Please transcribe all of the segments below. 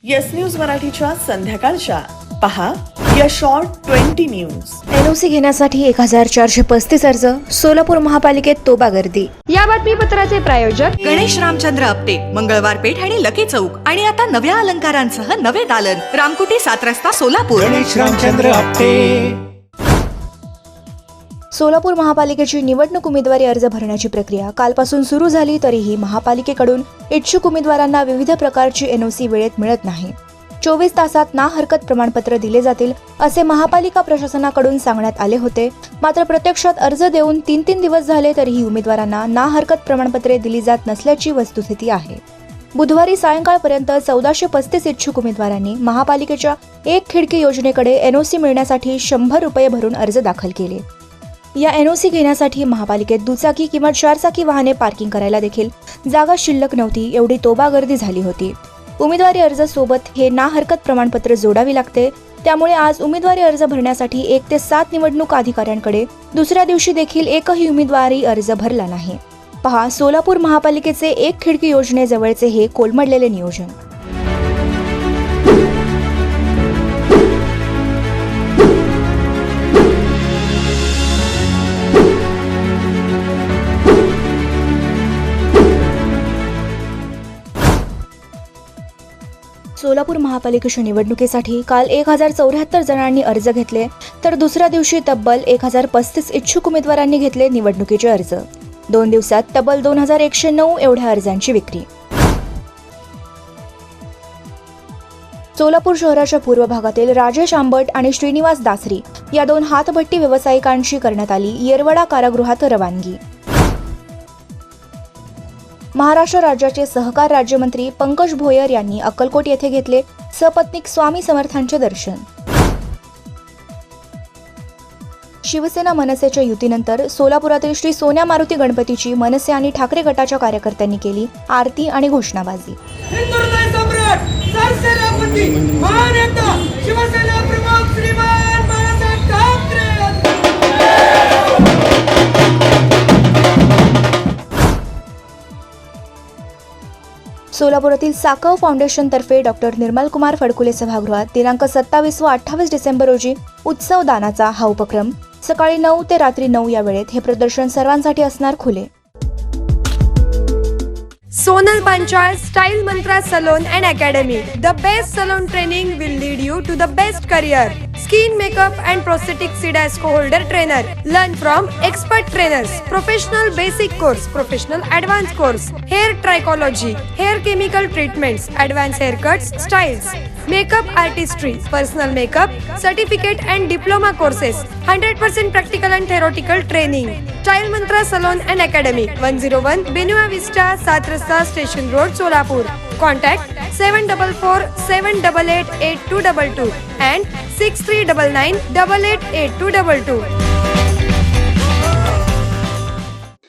Yes news मराठीच्या संध्याकाळच्या पहा या शॉर्ट 20 न्यूज. एनओसी घेण्यासाठी 1435 अर्ज, सोलापूर महापालिकेत तोबा गर्दी. या बातमीपत्राचे प्रायोजक गणेश रामचंद्र आपटे, मंगळवार पेठ आणि लकी चौक आणि आता नव्या अलंकारांसह नवे दालन, रामकुटी 7 रस्ता सोलापूर. गणेश रामचंद्र आपटे. सोलापूर महापालिकेची निवडणूक उमेदवारी अर्ज भरण्याची प्रक्रिया कालपासून सुरू झाली, तरीही महापालिकेकडून इच्छुक उमेदवारांना विविध प्रकारची एनओसी वेळेत मिळत नाही. 24 तासात ना हरकत प्रमाणपत्र दिले जातील असे महापालिका प्रशासनाकडून सांगण्यात आले होते. मात्र प्रत्यक्षात अर्ज देऊन 3 दिवस झाले तरीही उमेदवारांना ना हरकत प्रमाणपत्रे दिली जात नसल्याची वस्तुस्थिती आहे. बुधवारी सायंकाळपर्यंत 1435 इच्छुक उमेदवारांनी महापालिकेच्या एक खिडकी योजनेकडे एनओसी मिळण्यासाठी 100 रुपये भरून अर्ज दाखल केले. या एनओसी घेण्यासाठी महापालिकेत दुचाकी किंवा 4 चाकी वाहने पार्किंग करायला देखील जागा शिल्लक नव्हती, एवढी तोबा गर्दी झाली होती. उमेदवारी अर्ज सोबत हे ना हरकत प्रमाणपत्र जोडावी लागते. त्यामुळे आज उमेदवारी अर्ज भरण्यासाठी 1 ते 7 निवडणूक अधिकाऱ्यांकडे दुसऱ्या दिवशी देखील एकही उमेदवारी अर्ज भरला नाही. पहा सोलापूर महापालिकेचे एक खिडकी योजनेजवळचे हे कोलमडलेले नियोजन. सोलापूर महापालिकेच्या निवडणुकीसाठी काल 1074 जणांनी अर्ज घेतले, तर दुसऱ्या दिवशी तब्बल 1035 इच्छुक उमेदवारांनी घेतले निवडणुकीचे अर्ज. 2 दिवसात तब्बल 2109 एवढ्या अर्जांची विक्री. सोलापूर शहराच्या पूर्व भागातील राजेश आंबट आणि श्रीनिवास दासरी या 2 हातभट्टी व्यावसायिकांची करण्यात आली येरवडा कारागृहात रवानगी. महाराष्ट्र राज्याचे सहकार राज्यमंत्री पंकज भोयर यांनी अक्कलकोट येथे घेतले सपत्नीक स्वामी समर्थांचे दर्शन. शिवसेना मनसेच्या युतीनंतर सोलापुरातील श्री सोन्या मारुती गणपतीची मनसे आणि ठाकरे गटाच्या कार्यकर्त्यांनी केली आरती आणि घोषणाबाजी. सोलापुरातील साकव फाउंडेशन तर्फे डॉक्टर निर्मल कुमार फडकुले सभागृहात दिनांक 27 व 28 डिसेंबर रोजी उत्सव दानाचा हा उपक्रम सकाळी 9 ते रात्री 9 या वेळेत हे प्रदर्शन सर्वांसाठी असणार खुले. Sonal Panchal Style Mantra Salon and Academy. The best salon training will lead you to the best career. Skin makeup and prosthetic CDASCO holder trainer. Learn from expert trainers. Professional basic course, professional advanced course. Hair trichology, hair chemical treatments, advanced haircuts, styles. Makeup artistry, personal makeup, certificate and diploma courses. 100% practical and theoretical training. Style Mantra Salon and Academy. 101 Benua Vista, 7 Rasta Station Road, Solapur. Contact 744 788 8222 and 6399 888222.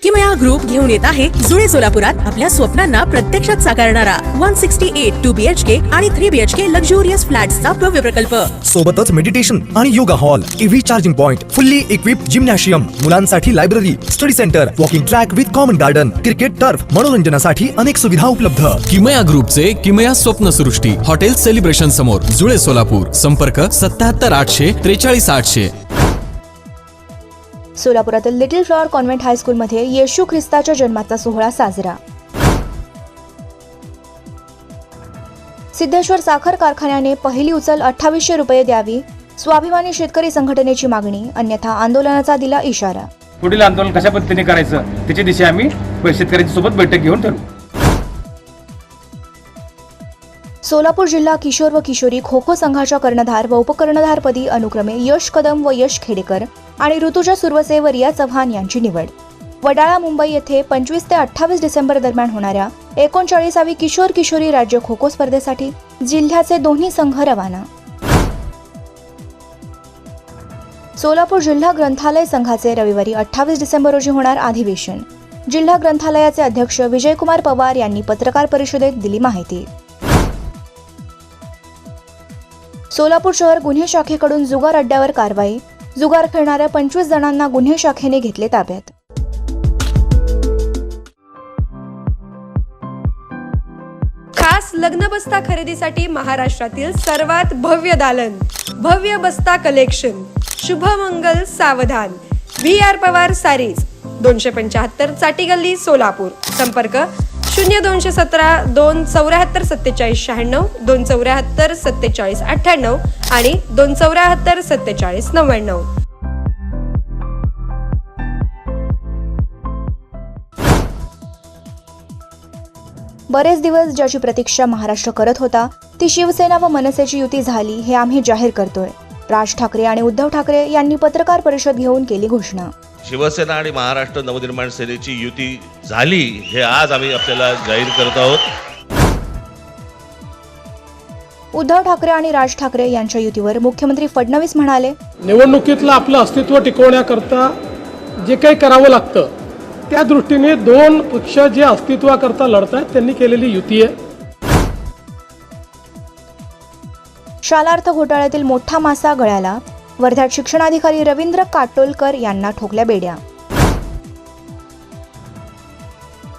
किमया group घेऊन येत आहे जुळे सोलापुरात आपल्या स्वप्नांना प्रत्यक्षात साकारणारा 168 2 BHK आणि 3 BHK लक्झुरियस फ्लॅट्सचा भव्य प्रकल्प. सोबतच मेडिटेशन आणि yoga hall, EV charging point, fully equipped gymnasium, मुलांसाठी library, study centre, walking track with common garden, cricket turf, मनोरंजनासाठी अनेक सुविधा उपलब्ध. किमया ग्रुपचे किमया स्वप्नसृष्टी हॉटेल सेलिब्रेशन समोर, जुळे सोलापूर. संपर्क 77 800 43 800. सोलापुरातील लिटिल फ्लॉवर कॉन्व्हेंट हायस्कूलमध्ये येशू ख्रिस्ताच्या जन्माचा सोहळा साजरा. सिद्धेश्वर साखर कारखान्याने पहिली उचल 2800 रुपये द्यावी, स्वाभिमानी शेतकरी संघटनेची मागणी, अन्यथा आंदोलनाचा दिला इशारा. पुढील आंदोलन कशा पद्धतीने करायचं त्याची दिशा आम्ही शेतकऱ्यांच्या सोबत बैठक घेऊन ठरवू. सोलापूर जिल्हा किशोर व किशोरी खो खो संघाच्या कर्णधार व उपकर्णधारपदी अनुक्रमे यश कदम व यश खेडेकर आणि ऋतुजा सुरवसे व रिया चव्हाण यांची निवड. वडाळा मुंबई येथे 25 ते 28 डिसेंबर दरम्यान होणाऱ्या 39वी किशोर किशोरी राज्य खो खो स्पर्धेसाठी जिल्ह्याचे दोन्ही संघ रवाना. सोलापूर जिल्हा ग्रंथालय संघाचे रविवारी 28 डिसेंबर रोजी होणार अधिवेशन. जिल्हा ग्रंथालयाचे अध्यक्ष विजयकुमार पवार यांनी पत्रकार परिषदेत दिली माहिती. सोलापूर शहर गुन्हे शाखेकडून जुगार अड्ड्यावर कारवाई. जुगार खेळणाऱ्या 25 जणांना गुन्हे शाखेने घेतले ताब्यात. खास लग्न लग्न बस्ता खरेदीसाठी महाराष्ट्रातील सर्वात भव्य दालन, भव्य बस्ता कलेक्शन, शुभमंगल सावधान, VR पवार सारीज, 275 चाटी गल्ली सोलापूर. संपर्क 0217 274 47 96, 274 47 98 आणि 274 47 99. बरेच दिवस ज्याची प्रतीक्षा महाराष्ट्र करत होता ती शिवसेना व मनसेची युती झाली हे आम्ही जाहीर करतोय. राज ठाकरे आणि उद्धव ठाकरे यांनी पत्रकार परिषद घेऊन केली घोषणा. शिवसेना आणि महाराष्ट्र नवनिर्माण सेनेची युती झाली हे आज आम्ही आपल्याला जाहीर करत आहोत. उद्धव ठाकरे आणि राज ठाकरे यांच्या युतीवर मुख्यमंत्री फडणवीस म्हणाले, निवडणुकीतलं आपलं अस्तित्व टिकवण्याकरता जे काही करावं लागतं त्या दृष्टीने दोन पक्ष जे अस्तित्वाकरता लढतात त्यांनी केलेली युती आहे. शालार्थ घोटाळ्यातील मोठा मासा गळ्याला. वर्ध्यात शिक्षणाधिकारी रवींद्र काटोलकर यांना ठोकल्या बेड्या.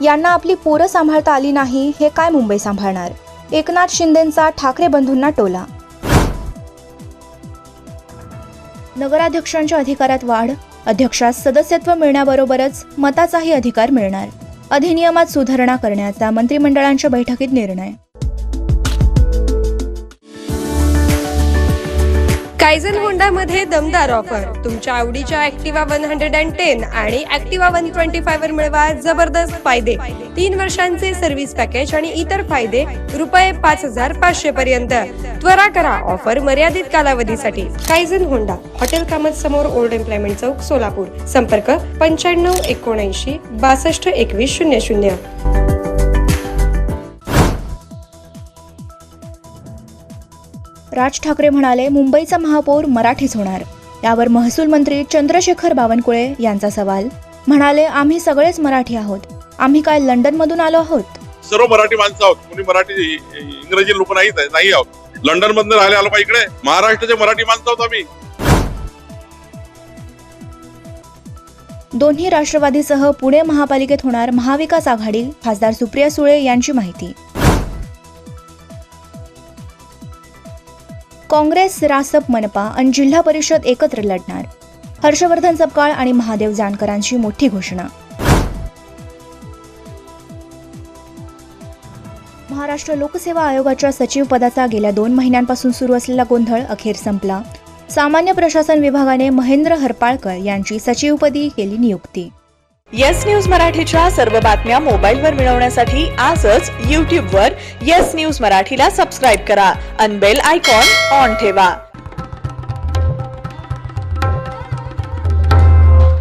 यांना आपली पोरं सांभाळता आली नाही हे काय मुंबई सांभाळणार. एकनाथ शिंदेंचा ठाकरे बंधूंना टोला. नगराध्यक्षांच्या अधिकारात वाढ. अध्यक्षास सदस्यत्व मिळण्याबरोबरच मताचाही अधिकार मिळणार. अधिनियमात सुधारणा करण्याचा मंत्रिमंडळांच्या बैठकीत निर्णय. कायझन होंडामध्ये दमदार ऑफर. तुमच्या आवडीच्या ॲक्टिवा 110 आणि ॲक्टिवा 125 वर मिळवा जबरदस्त फायदे. 3 वर्षांचे सर्व्हिस पॅकेज आणि इतर फायदे ₹5,500 पर्यंत. त्वरा करा, ऑफर मर्यादित कालावधीसाठी. कायझन होंडा, हॉटेल कामत समोर, ओल्ड एम्प्लॉयमेंट चौक, सोलापूर. संपर्क 95 79 62 21 00. राज ठाकरे म्हणाले, मुंबईचा महापौर मराठीच होणार. यावर महसूल मंत्री चंद्रशेखर बावनकुळे यांचा सवाल. म्हणाले, आम्ही सगळेच मराठी आहोत. आम्ही काय लंडनमधून आलो आहोत? सर्व मराठी माणसं आहोत. कोणी मराठी इंग्रजी लोक नाही आहोत. लंडन मधून आलो पाहिजे इकडे. महाराष्ट्राचे मराठी माणसं आहोत आम्ही. दोन्ही राष्ट्रवादीसह पुणे महापालिकेत होणार महाविकास आघाडी. खासदार सुप्रिया सुळे यांची माहिती. काँग्रेस, रासप, मनपा आणि जिल्हा परिषद एकत्र लढणार. हर्षवर्धन सपकाळ आणि महादेव जानकरांची मोठी घोषणा. महाराष्ट्र लोकसेवा आयोगाच्या सचिव पदाचा गेल्या 2 महिन्यांपासून सुरू असलेला गोंधळ अखेर संपला. सामान्य प्रशासन विभागाने महेंद्र हरपाळकर यांची सचिवपदी केली नियुक्ती. येस न्यूज मराठीच्या सर्व बातम्या मोबाईलवर मिळवण्यासाठी आजच YouTubeवर येस न्यूज मराठीला सबस्क्राईब करा आणि बेल आयकॉन ऑन ठेवा.